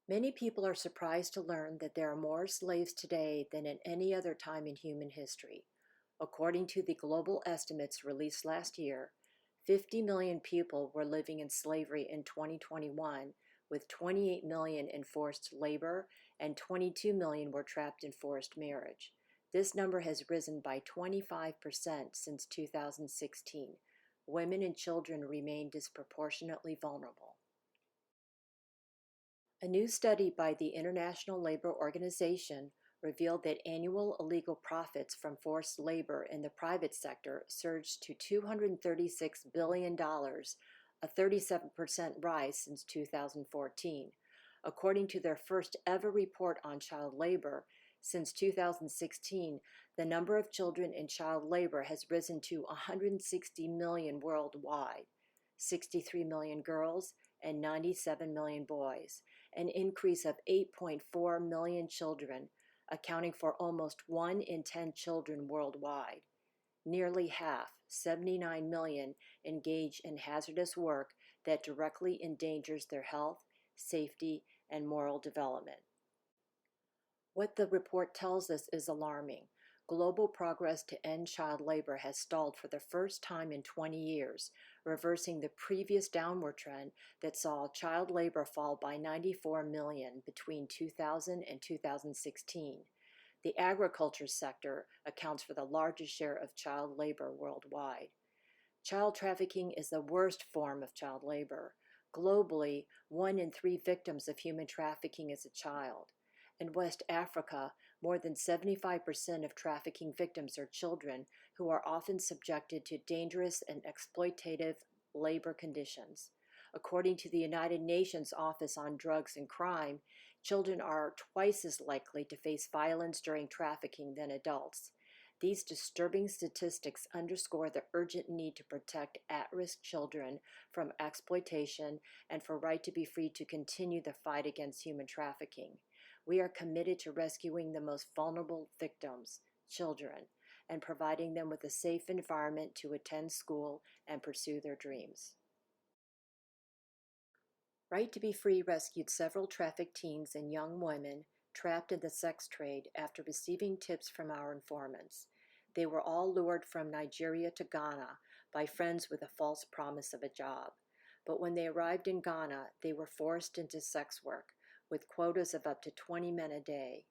Many people are surprised to learn that there are more slaves today than at any other time in human history. According to the global estimates released last year, 50 million people were living in slavery in 2021, with 28 million in forced labor and 22 million were trapped in forced marriage. This number has risen by 25% since 2016. Women and children remain disproportionately vulnerable. A new study by the International Labor Organization revealed that annual illegal profits from forced labor in the private sector surged to $236 billion, a 37% rise since 2014. According to their first ever report on child labor, since 2016, the number of children in child labor has risen to 160 million worldwide, 63 million girls and 97 million boys, an increase of 8.4 million children, accounting for almost 1 in 10 children worldwide. Nearly half, 79 million, engage in hazardous work that directly endangers their health, safety, and moral development. What the report tells us is alarming. Global progress to end child labor has stalled for the first time in 20 years, reversing the previous downward trend that saw child labor fall by 94 million between 2000 and 2016. The agriculture sector accounts for the largest share of child labor worldwide. Child trafficking is the worst form of child labor. Globally, 1 in 3 victims of human trafficking is a child. In West Africa, more than 75% of trafficking victims are children who are often subjected to dangerous and exploitative labor conditions. According to the United Nations Office on Drugs and Crime, children are twice as likely to face violence during trafficking than adults. These disturbing statistics underscore the urgent need to protect at-risk children from exploitation and for right to be free to continue the fight against human trafficking. We are committed to rescuing the most vulnerable victims, children, and providing them with a safe environment to attend school and pursue their dreams. Right to be Free rescued several trafficked teens and young women trapped in the sex trade after receiving tips from our informants. They were all lured from Nigeria to Ghana by friends with a false promise of a job. But when they arrived in Ghana, they were forced into sex work, with quotas of up to 20 men a day.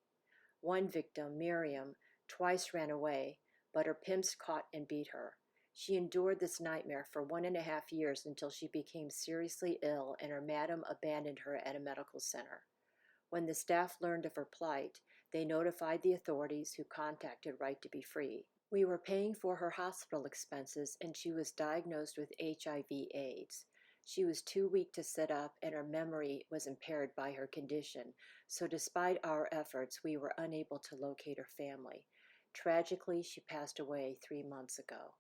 One victim, Miriam, twice ran away, but her pimps caught and beat her. She endured this nightmare for 1.5 years until she became seriously ill and her madam abandoned her at a medical center. When the staff learned of her plight, they notified the authorities who contacted Right to Be Free. We were paying for her hospital expenses and she was diagnosed with HIV/AIDS. She was too weak to sit up and her memory was impaired by her condition, so despite our efforts, we were unable to locate her family. Tragically, she passed away 3 months ago.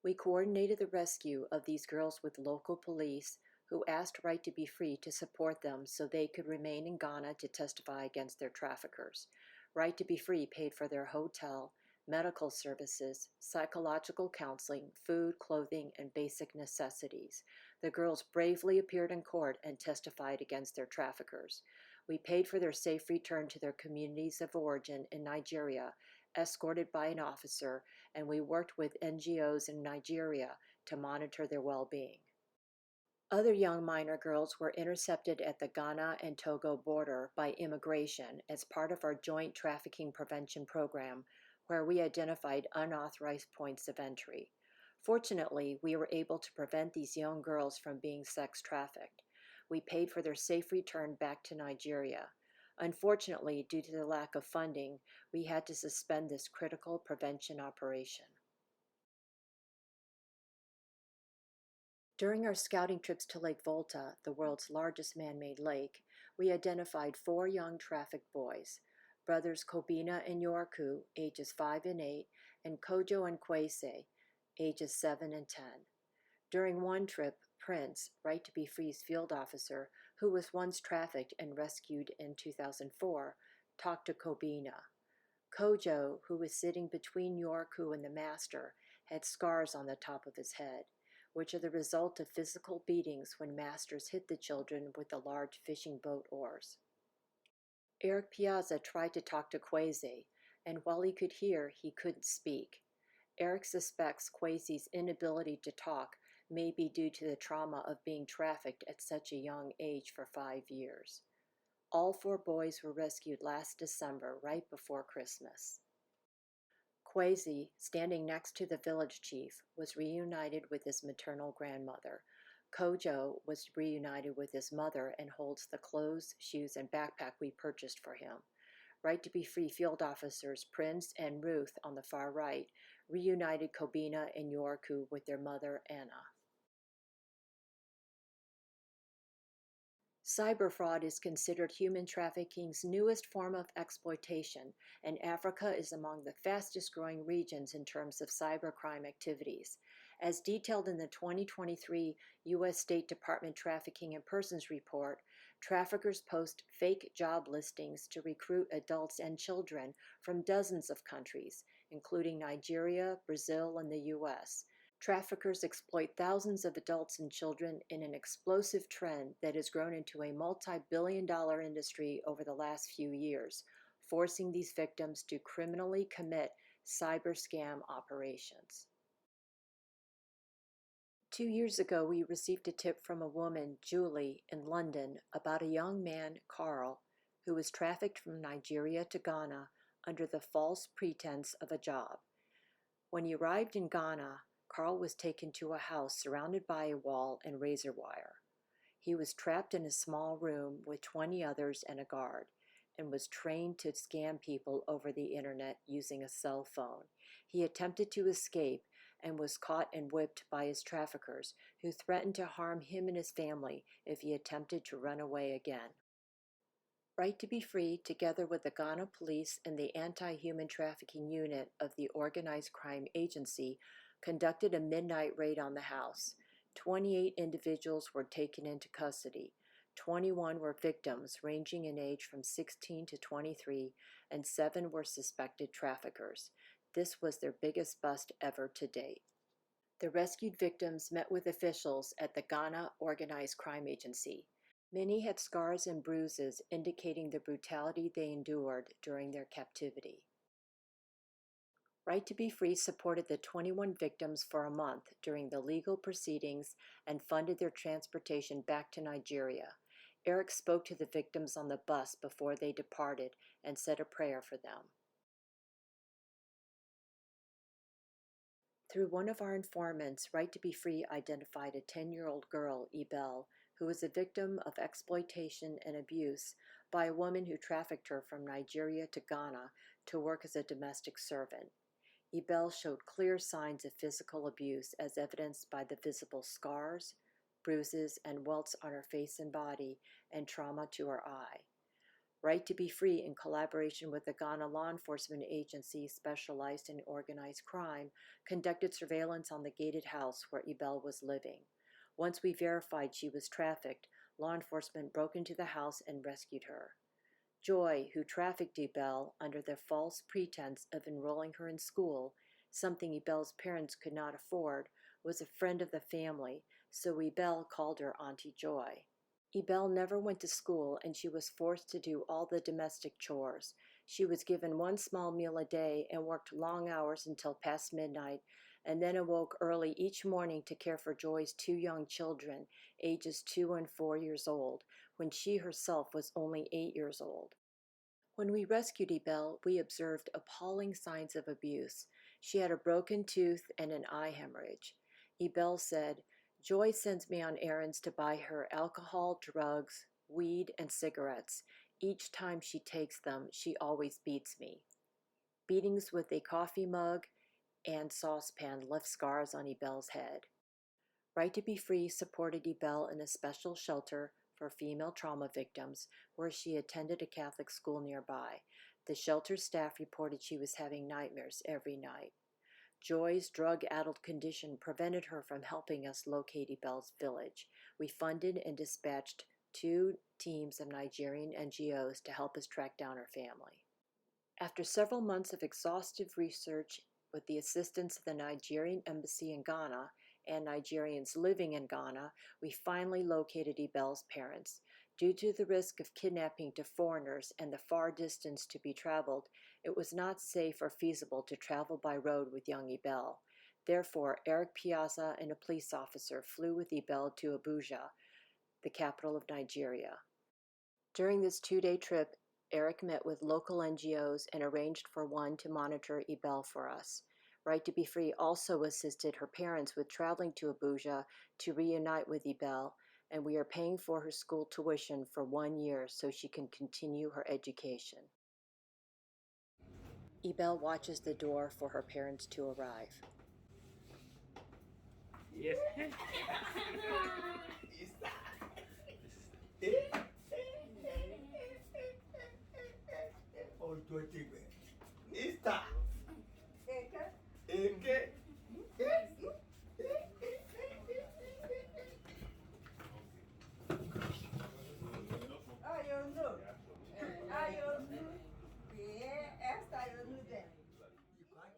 We coordinated the rescue of these girls with local police, who asked Right to Be Free to support them so they could remain in Ghana to testify against their traffickers. Right to Be Free paid for their hotel, medical services, psychological counseling, food, clothing, and basic necessities. The girls bravely appeared in court and testified against their traffickers. We paid for their safe return to their communities of origin in Nigeria, escorted by an officer, and we worked with NGOs in Nigeria to monitor their well-being. Other young minor girls were intercepted at the Ghana and Togo border by immigration as part of our joint trafficking prevention program, where we identified unauthorized points of entry. Fortunately, we were able to prevent these young girls from being sex trafficked. We paid for their safe return back to Nigeria. Unfortunately, due to the lack of funding, we had to suspend this critical prevention operation. During our scouting trips to Lake Volta, the world's largest man-made lake, we identified 4 young trafficked boys, brothers Kobina and Yorku, ages 5 and 8, and Kojo and Kwese, ages 7 and 10. During one trip, Prince, Right to Be Free's field officer, who was once trafficked and rescued in 2004, talked to Kobina. Kojo, who was sitting between Yorku and the master, had scars on the top of his head. which are the result of physical beatings when masters hit the children with the large fishing boat oars. Eric Piazza tried to talk to Kwesi, and while he could hear, he couldn't speak. Eric suspects Kwesi's inability to talk may be due to the trauma of being trafficked at such a young age for 5 years. All 4 boys were rescued last December, right before Christmas. Kwesi, standing next to the village chief, was reunited with his maternal grandmother. Kojo was reunited with his mother and holds the clothes, shoes, and backpack we purchased for him. Right to be Free field officers Prince and Ruth on the far right reunited Kobina and Yorku with their mother Anna. Cyber fraud is considered human trafficking's newest form of exploitation, and Africa is among the fastest growing regions in terms of cybercrime activities. As detailed in the 2023 U.S. State Department Trafficking in Persons Report, traffickers post fake job listings to recruit adults and children from dozens of countries, including Nigeria, Brazil, and the U.S. Traffickers exploit thousands of adults and children in an explosive trend that has grown into a multi-billion-dollar industry over the last few years, forcing these victims to criminally commit cyber scam operations. 2 years ago, we received a tip from a woman, Julie, in London about a young man, Carl, who was trafficked from Nigeria to Ghana under the false pretense of a job. When he arrived in Ghana, Carl was taken to a house surrounded by a wall and razor wire. He was trapped in a small room with 20 others and a guard, and was trained to scam people over the internet using a cell phone. He attempted to escape and was caught and whipped by his traffickers, who threatened to harm him and his family if he attempted to run away again. Right to be Free, together with the Ghana Police and the Anti-Human Trafficking Unit of the Organized Crime Agency, conducted a midnight raid on the house. 28 individuals were taken into custody. 21 were victims, ranging in age from 16 to 23, and 7 were suspected traffickers. This was their biggest bust ever to date. The rescued victims met with officials at the Ghana Organized Crime Agency. Many had scars and bruises indicating the brutality they endured during their captivity. Right to be Free supported the 21 victims for a month during the legal proceedings and funded their transportation back to Nigeria. Eric spoke to the victims on the bus before they departed and said a prayer for them. Through one of our informants, Right to be Free identified a 10-year-old girl, Ebel, who was a victim of exploitation and abuse by a woman who trafficked her from Nigeria to Ghana to work as a domestic servant. Ebel showed clear signs of physical abuse as evidenced by the visible scars, bruises, and welts on her face and body, and trauma to her eye. Right to be Free, in collaboration with the Ghana Law Enforcement Agency specialized in organized crime, conducted surveillance on the gated house where Ebel was living. Once we verified she was trafficked, law enforcement broke into the house and rescued her. Joy, who trafficked Ebel under the false pretense of enrolling her in school, something Ebel's parents could not afford, was a friend of the family, so Ebel called her Auntie Joy. Ebel never went to school, and she was forced to do all the domestic chores. She was given one small meal a day and worked long hours until past midnight, and then awoke early each morning to care for Joy's 2 young children, ages 2 and 4 years old, when she herself was only 8 years old. When we rescued Ebel, we observed appalling signs of abuse. She had a broken tooth and an eye hemorrhage. Ebel said, "Joy sends me on errands to buy her alcohol, drugs, weed, and cigarettes. Each time she takes them, she always beats me." Beatings with a coffee mug and saucepan left scars on Ebel's head. Right to be Free supported Ebel in a special shelter for female trauma victims, where she attended a Catholic school nearby. The shelter staff reported she was having nightmares every night. Joy's drug-addled condition prevented her from helping us locate Ebel's village. We funded and dispatched 2 teams of Nigerian NGOs to help us track down her family. After several months of exhaustive research with the assistance of the Nigerian embassy in Ghana, and Nigerians living in Ghana, we finally located Ebel's parents. Due to the risk of kidnapping to foreigners and the far distance to be traveled, it was not safe or feasible to travel by road with young Ebel. Therefore, Eric Piazza and a police officer flew with Ebel to Abuja, the capital of Nigeria. During this 2-day trip, Eric met with local NGOs and arranged for one to monitor Ebel for us. Right to Be Free also assisted her parents with traveling to Abuja to reunite with Ebel, and we are paying for her school tuition for 1 year so she can continue her education. Ebel watches the door for her parents to arrive. Yes.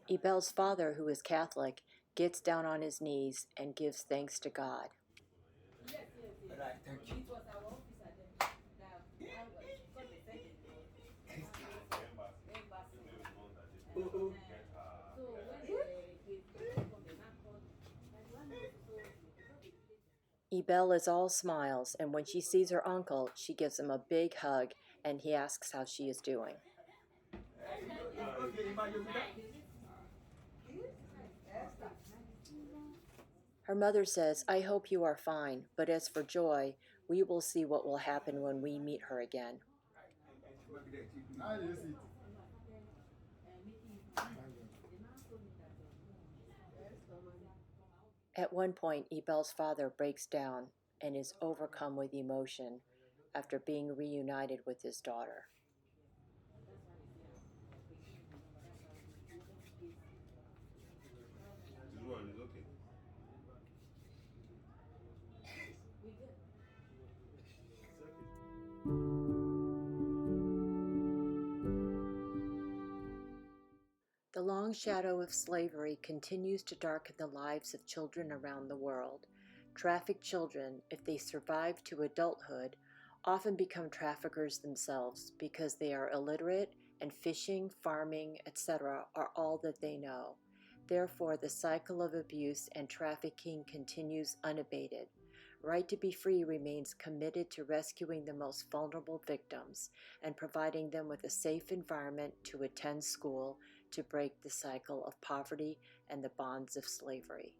Ebel's father, who is Catholic, gets down on his knees and gives thanks to God. Ebel is all smiles, and when she sees her uncle, she gives him a big hug, and he asks how she is doing. Her mother says, "I hope you are fine, but as for Joy, we will see what will happen when we meet her again." At one point, Ebel's father breaks down and is overcome with emotion after being reunited with his daughter. This one is okay. The long shadow of slavery continues to darken the lives of children around the world. Trafficked children, if they survive to adulthood, often become traffickers themselves because they are illiterate and fishing, farming, etc. are all that they know. Therefore, the cycle of abuse and trafficking continues unabated. Right to Be Free remains committed to rescuing the most vulnerable victims and providing them with a safe environment to attend school to break the cycle of poverty and the bonds of slavery.